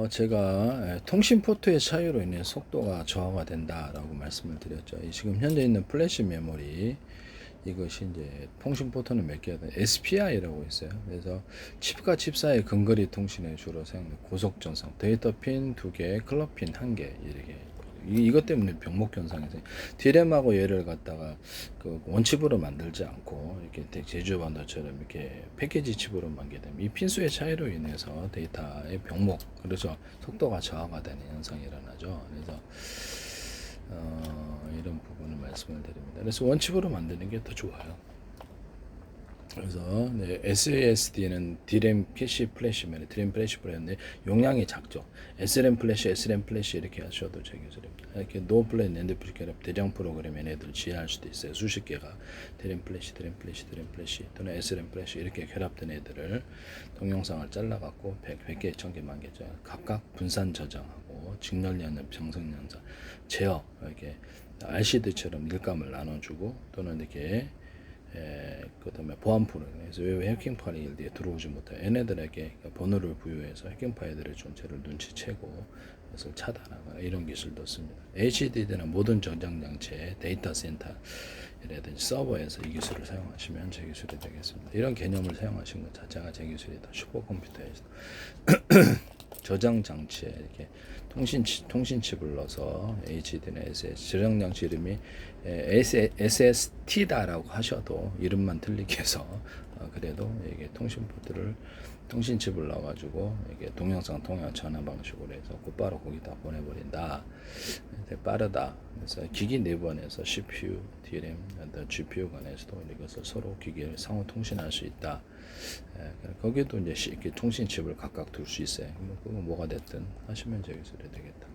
제가 통신 포트의 차이로 인해 속도가 저하가 된다라고 말씀을 드렸죠. 지금 현재 있는 플래시 메모리 이것이 이제 통신 포트는 몇 개가 돼? SPI라고 있어요. 그래서 칩과 칩 사이 근거리 통신에 주로 사용되는 고속 전송, 데이터 핀 2개, 클럭 핀 1개 이렇게. 이것 때문에 병목 현상에서 디램하고 얘를 갖다가 그 원칩으로 만들지 않고 이렇게 제조 반도처럼 이렇게 패키지 칩으로 만들게 되면 이 핀수의 차이로 인해서 데이터의 병목, 그래서 속도가 저하가 되는 현상이 일어나죠. 그래서 이런 부분을 말씀을 드립니다. 그래서 원칩으로 만드는 게 더 좋아요. 그래서 SSD는 DRAM PC 플래시면 DRAM 플래시 플레이인데 용량이 작죠. SRAM 플래시, SRAM 플래시 이렇게 하셔도 되겠습니다. 이렇게 노 플레이 낸드 프리케럽 대량 프로그램 얘네들 지휘할 수도 있어요. 수십 개가 DRAM 플래시, DRAM 플래시, DRAM 플래시 또는 SRAM 플래시 이렇게 결합된 애들을 동영상을 잘라갖고 100개, 1000개, 만 개, 각각 분산 저장하고 직렬 연습, 정성 연산, 제어 이렇게 RCD처럼 일감을 나눠주고 또는 이렇게 그 다음에 보안 프로그램에서 외부 해킹파일이 일대에 들어오지 못해 얘네들에게 번호를 부여해서 해킹 파일들의 존재를 눈치채고 그것을 차단하거나 이런 기술도 씁니다. HDD는 모든 저장 장치의 데이터 센터라든지 서버에서 이 기술을 사용하시면 제 기술이 되겠습니다. 이런 개념을 사용하신 것 자체가 제 기술이다. 슈퍼컴퓨터에서 저장 장치에 이렇게 통신칩을 넣어서 HD나 SS 저장 장치 이름이 SST다라고 하셔도 이름만 틀리게 해서 그래도 이게 통신칩을 넣어가지고 이게 동영상 통화 전화 방식으로 해서 곧바로 거기다 보내버린다. 빠르다. 그래서 기기 내부안에서 CPU, DRAM, GPU 간에서도 이것을 서로 기기를 상호 통신할 수 있다. 거기도 이제 이렇게 통신칩을 각각 둘 수 있어요. 그건 뭐가 됐든 하시면 저기서 되겠다.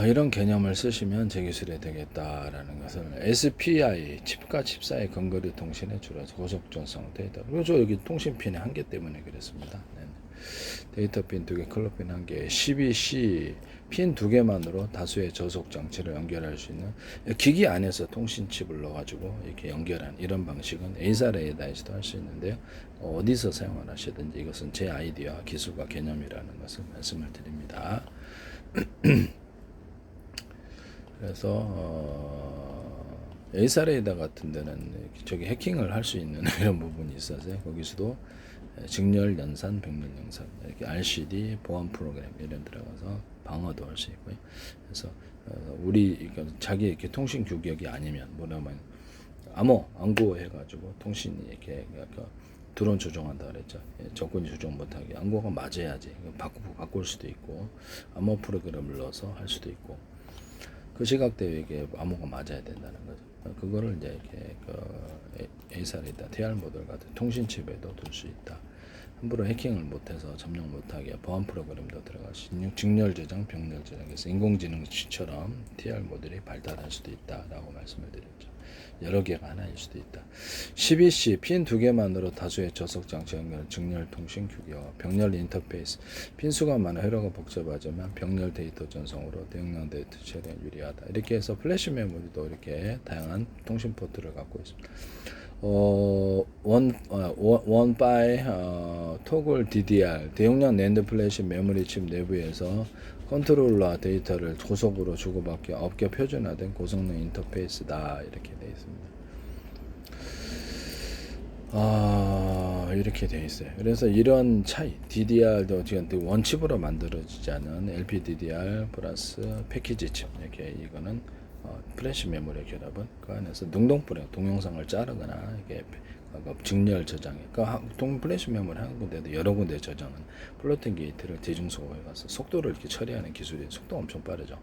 이런 개념을 쓰시면 제 기술이 되겠다라는 것을 SPI 칩과 칩 사이 근거리 통신에 줄여서 고속 전송 데이터. 그리고 여기 통신 핀의 한계 때문에 그랬습니다. 데이터 핀 2개, 클럭 핀 1개, CBC 핀 2개만으로 다수의 저속 장치를 연결할 수 있는 기기 안에서 통신칩을 넣어가지고 이렇게 연결한 이런 방식은 A사 레이더에서도 할 수 있는데요. 어디서 사용을 하시든지 이것은 제 아이디어와 기술과 개념이라는 것을 말씀을 드립니다. 그래서 A사 레이더 같은 데는 저기 해킹을 할 수 있는 이런 부분이 있어서 거기서도 직렬 연산, 병렬 연산 이렇게 RCD 보안 프로그램 이런 들어가서 방어도 할 수 있고요. 그래서 우리 자기 이렇게 통신 규격이 아니면 뭐냐면 암호 해가지고 통신이 이렇게 드론 조종한다 그랬죠. 적군이 조종 못하게 암호가 맞아야지 바꿀 수도 있고 암호 프로그램을 넣어서 할 수도 있고 그 시각대에 이게 암호가 맞아야 된다는 거죠. 그거를 이제 이렇게 A사리다 TR 모델 같은 통신칩에도 둘 수 있다. 함부로 해킹을 못해서 점령 못하게 보안 프로그램도 들어갈 수 있는 직렬 저장, 병렬 저장에서 인공지능처럼 TR 모델이 발달할 수도 있다라고 말씀을 드렸죠. 여러 개가 하나일 수도 있다. CBC 핀 2개만으로 다수의 저속 장치 연결, 직렬 통신 규격, 병렬 인터페이스 핀 수가 많아 회로가 복잡하지만 병렬 데이터 전송으로 대용량 데이터 처리에 유리하다. 이렇게 해서 플래시 메모리도 이렇게 다양한 통신 포트를 갖고 있습니다. 원 바이 토글 DDR 대용량 낸드 플래시 메모리 칩 내부에서 컨트롤러 데이터를 고속으로 주고받기 업계 표준화된 고성능 인터페이스다 이렇게 되어 있습니다. 이렇게 되어 있어요. 그래서 이런 차이 DDR도 지금 원칩으로 만들어지지 않은 LPDDR 플러스 패키지 칩 이렇게 이거는 플래시 메모리 결합은 그 안에서 능동프레임 동영상을 자르거나 이게 직렬 저장에 동 플래시 메모리 한 군데도 여러 군데 저장은 플로팅 게이트를 대중소거해 가서 속도를 이렇게 처리하는 기술이 속도가 엄청 빠르죠.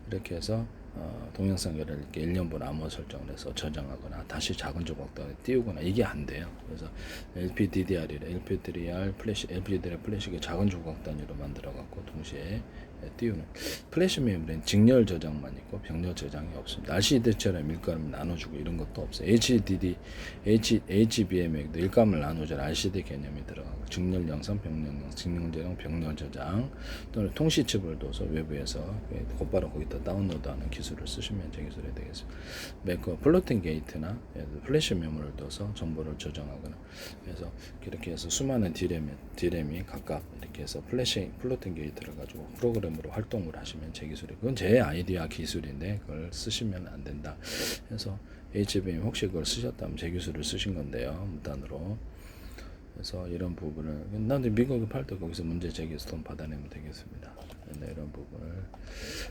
이렇게 해서 동영상을 이렇게 1년분 암호 설정을 해서 저장하거나 다시 작은 조각도 띄우거나 이게 안 돼요. 그래서 LPDDR 플래시가 작은 조각 단위로 만들어 갖고 동시에 띄우는 플래시 메모리는 직렬 저장만 있고 병렬 저장이 없습니다. RCD처럼 일감을 나눠주고 이런 것도 없어요. HBM에도 일감을 나누자 RCD 개념이 들어가고 직렬 영상, 병렬 영상, 직렬 저장, 병렬 저장 또는 통신칩을 둬서 외부에서 곧바로 거기다 다운로드하는 기술 기술을 쓰시면 제 기술이 되겠습니다. 그 플로팅 게이트나 플래시 메모를 둬서 정보를 조정하거나, 그래서 이렇게 해서 수많은 디램이 각각 이렇게 해서 플로팅 게이트를 가지고 프로그램으로 활동을 하시면 제 기술이, 그건 제 아이디어 기술인데 그걸 쓰시면 안 된다. 그래서 HBM 혹시 그걸 쓰셨다면 제 기술을 쓰신 건데요, 무단으로. 그래서 이런 부분을, 나도 미국에 팔 때 거기서 문제 제기해서 돈 받아내면 되겠습니다. 네, 이런 부분을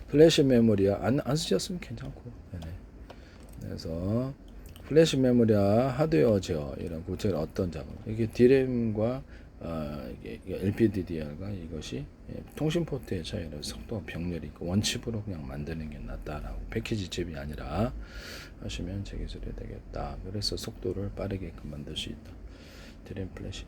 플래시 메모리야 안 쓰셨으면 괜찮고, 네. 그래서 플래시 메모리와 하드웨어 제어, 이런 구체적인 어떤 작업, 이게 D램과 이게 LPDDR과 이것이 통신 포트의 차이로 속도 병렬이 있고 원칩으로 그냥 만드는 게 낫다라고, 패키지 칩이 아니라 하시면 제 기술이 되겠다. 그래서 속도를 빠르게끔 만들 수 있다. 드램 플래시.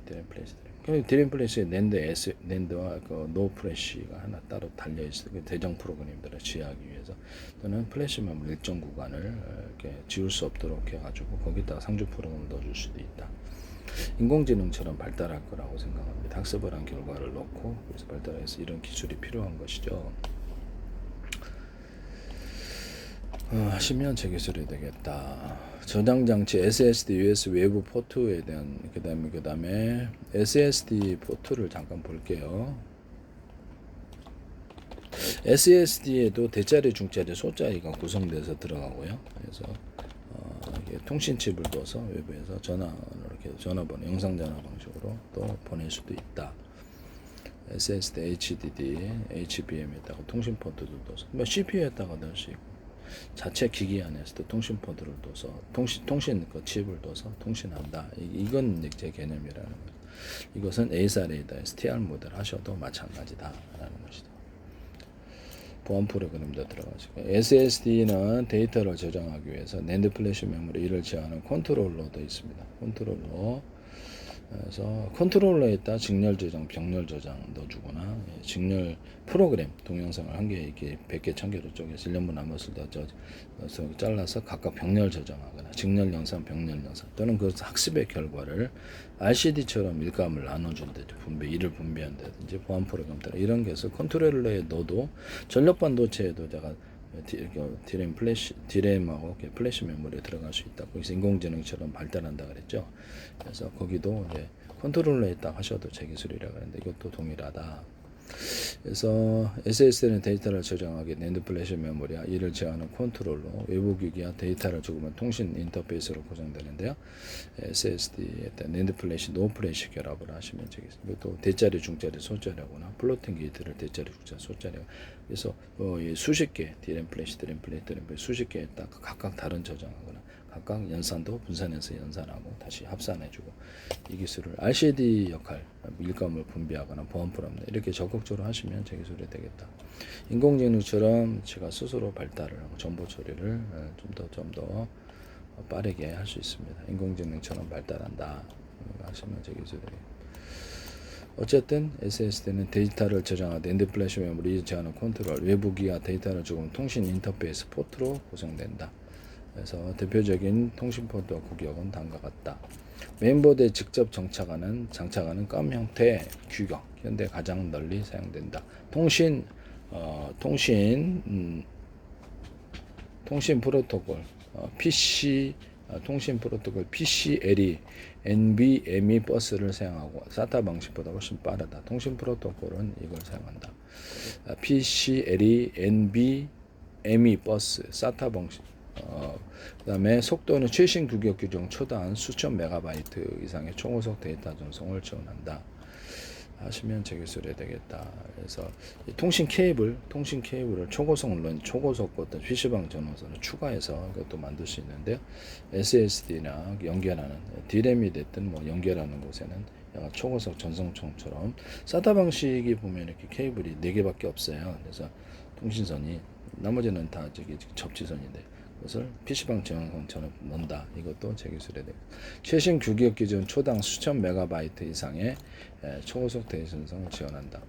드램 플래시에 낸드와 그 노 플래시가 하나 따로 달려 있어요. 그 대정 프로그램들을 지휘하기 위해서. 또는 플래시만 일정 구간을 이렇게 지울 수 없도록 해가지고 거기다가 상주 프로그램을 넣어줄 수도 있다. 인공지능처럼 발달할 거라고 생각합니다. 학습을 한 결과를 넣고 그래서 발달해서 이런 기술이 필요한 것이죠. 하시면 제 기술이 되겠다. 저장 장치 SSD, US 외부 포트에 대한, 그다음에 SSD 포트를 잠깐 볼게요. SSD에도 대자리, 중자리, 소자리가 구성돼서 들어가고요. 그래서 이게 통신칩을 둬서 외부에서 이렇게 전화번호, 영상 전화 방식으로 또 보낼 수도 있다. SSD, HDD, HBM에다가 통신 포트도 둬서, CPU에다가 넣을 수 있고, 자체 기기 안에서도 통신 포트를 둬서 통신 그 칩을 둬서 통신한다. 이건 제 개념이라는 거죠. 이것은 A사레이더 STR 모델 하셔도 마찬가지다라는 것이다. 보안 프로그램도 들어가지고, SSD는 데이터를 저장하기 위해서 낸드 플래시 메모리 이를 제어하는 컨트롤러도 있습니다. 컨트롤러. 그래서 컨트롤러에다 직렬 저장, 병렬 저장 넣어주거나, 직렬 프로그램 동영상을 한 개, 이렇게 100개, 1000개로 쪼개서 1년분 남았을 때 잘라서 각각 병렬 저장하거나, 직렬 영상, 병렬 영상, 또는 그 학습의 결과를 RCD처럼 일감을 나눠준다든지, 일을 분배한다든지, 보안 프로그램 따라 이런 게서 컨트롤러에 넣어도 전력 반도체에도 제가 디램하고 플래시 메모리에 들어갈 수 있다. 거기서 인공지능처럼 발달한다 그랬죠. 그래서 거기도 이제 컨트롤러에 딱 하셔도 제 기술이라 그랬는데 이것도 동일하다. 그래서 SSD는 데이터를 저장하기 낸드 플래시 메모리와 이를 제어하는 컨트롤러, 외부 기기와 데이터를 주고면 통신 인터페이스로 구성되는데요. SSD에 낸드 플래시, 노 플래시 결합을 하시면 되겠습니다. 이것도 대자리, 중자리, 소자리하거나 플로팅 게이트를 대자리, 중자리, 소자리. 그래서 수십 개 디램 플래시 수십 개에 딱 각각 다른 저장하거나, 각각 연산도 분산해서 연산하고 다시 합산해주고, 이 기술을 RCD 역할, 밀감을 분배하거나 보안 프로그램 이렇게 적극적으로 하시면 제 기술이 되겠다. 인공지능처럼 제가 스스로 발달을 하고 정보 처리를 좀 더 빠르게 할 수 있습니다. 인공지능처럼 발달한다 하시면 제 기술이 되겠다. 어쨌든 SSD는 데이터를 저장하되 낸드 플래시 메모리 제어하는 컨트롤, 외부 기기와 데이터를 주고 통신 인터페이스 포트로 구성된다. 그래서 대표적인 통신 포트와 규격은 다음과 같다. 메인보드에 직접 장착하는 껌 형태의 규격, 현대 가장 널리 사용된다. 통신 프로토콜, 통신 프로토콜 PCLE, NVMe 버스를 사용하고 SATA 방식보다 훨씬 빠르다. 통신 프로토콜은 이걸 사용한다. PCLE, NVMe 버스, SATA 방식. 그 다음에 속도는 최신 규격 규정 초단 수천 메가바이트 이상의 초고속 데이터 전송을 지원한다. 하시면 제 기술이 되겠다. 그래서 이 통신 케이블을 초고속 어떤 PC방 전원선을 추가해서 그것도 만들 수 있는데요. SSD나 연결하는 D램이 됐든 연결하는 곳에는 초고속 전송총처럼 SATA 방식이 보면 이렇게 케이블이 4개밖에 없어요. 그래서 통신선이 나머지는 다 접지선인데 그것을 PC방 전원선처럼 넣는다. 이것도 제 기술에 대해 최신 규격 기준 초당 수천 메가바이트 이상의 초고속 데이터 전송을 지원한다.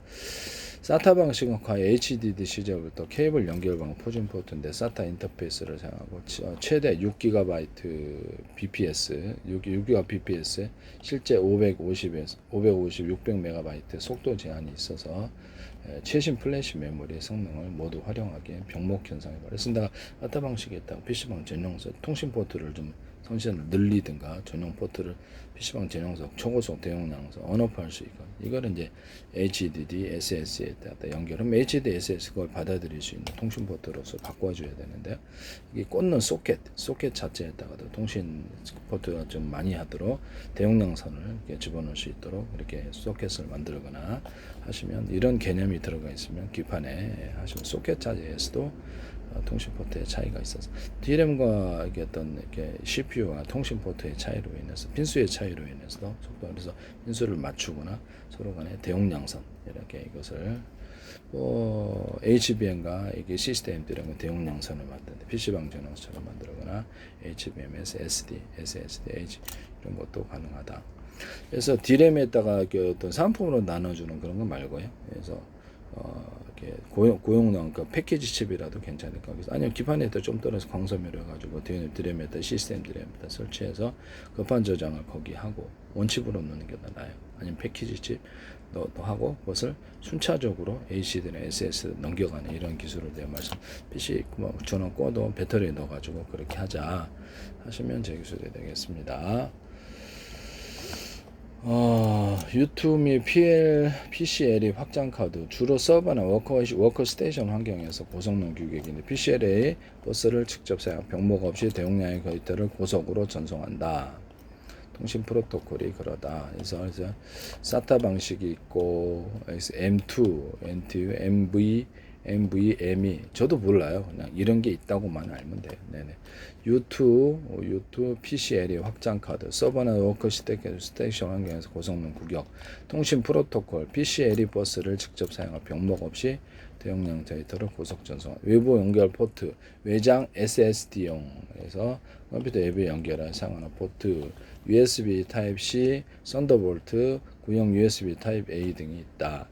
SATA 방식은 과거 HDD 시절부터 케이블 연결 방법 포진 포트인데 SATA 인터페이스를 사용하고 최대 6GB BPS, 6GB BPS 실제 550에서 550, 600MB 속도 제한이 있어서 최신 플래시 메모리 성능을 모두 활용하기에 병목 현상이 발생한다. SATA 방식에 있다가 PC방 전용석 통신 포트를 좀 성신을 늘리든가 전용 포트를 PC방 전용석 초고속 대용량에서 언업할 수 있고 이거는 이제 HDD, SSD에 따라 연결하면 HDD, SS 그걸 받아들일 수 있는 통신 포트로서 바꿔줘야 되는데 이게 꽂는 소켓 자체에다가도 통신 포트가 좀 많이 하도록 대용량 선을 이렇게 집어넣을 수 있도록 이렇게 소켓을 만들거나 하시면 이런 개념이 들어가 있으면 기판에 하시면 소켓 자체에서도 통신 포트의 차이가 있어서 DRAM과 이게 어떤 이렇게 CPU와 통신 포트의 차이로 인해서 빈수의 차이로 인해서도 속도 그래서 빈수를 맞추거나 서로 간의 대용량선 이렇게 이것을 HBM과 이게 시스템 이런 대용량선을 맞는데 PC방 전원처럼 만들거나 HBM에서 SD, SSD, H 이런 것도 가능하다. 그래서 DRAM에다가 어떤 상품으로 나눠주는 그런 거 말고요. 그래서 이렇게 고용량 그 패키지 칩이라도 괜찮을까. 그래서 아니면 기판에다 좀 떨어서 광섬유를 해가지고 DRAM에다 시스템 DRAM에다 설치해서 급한 저장을 거기 하고 원칩으로 넣는 게 더 나아요. 아니면 패키지 칩 너 하고 그것을 순차적으로 HD나 SS 넘겨가는 이런 기술을 내 말씀. PC 전원 꺼도 배터리에 넣어가지고 그렇게 하자 하시면 제 기술이 되겠습니다. U2 및 PCLA 확장 카드 주로 서버나 워커스테이션 환경에서 고성능 규격인데 PCLA 버스를 직접 사용 병목 없이 대용량의 데이터를 고속으로 전송한다. 통신 프로토콜이 그러다. 그래서 SATA 방식이 있고 M2, NTU, NVMe 저도 몰라요. 그냥 이런 게 있다고만 알면 돼요. 네네. U2 PCLA 확장 카드 서버나 워크스테이션 환경에서 고성능 구격 통신 프로토콜 PCLA 버스를 직접 사용할 병목 없이 대용량 데이터를 고속 전송 외부 연결 포트 외장 SSD용에서 컴퓨터 앱에 연결할 사용하는 포트 USB Type-C, 썬더볼트, 구형 USB Type-A 등이 있다.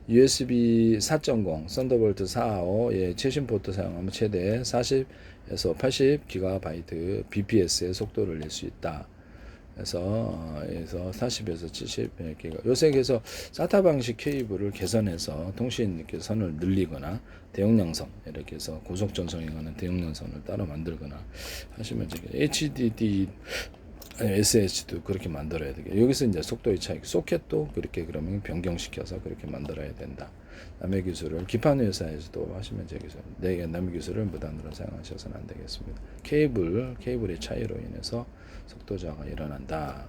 USB 4.0, 썬더볼트 4.5의 최신 포트 사용하면 최대 40에서 80GB BPS의 속도를 낼 수 있다. 그래서 40에서 70GB. 요새 그래서 SATA 방식 케이블을 개선해서 통신 이렇게 선을 늘리거나 대용량선 이렇게 해서 고속 전송에 관한 대용량선을 따로 만들거나 하시면 HDD SS도 그렇게 만들어야 되게 여기서 이제 속도의 차이 소켓도 그렇게 그러면 변경시켜서 그렇게 만들어야 된다. 남의 기술을 기판 회사에서도 하시면 제 기술 남의 기술을 무단으로 사용하셔서는 안 되겠습니다. 케이블의 차이로 인해서 속도 저하가 일어난다.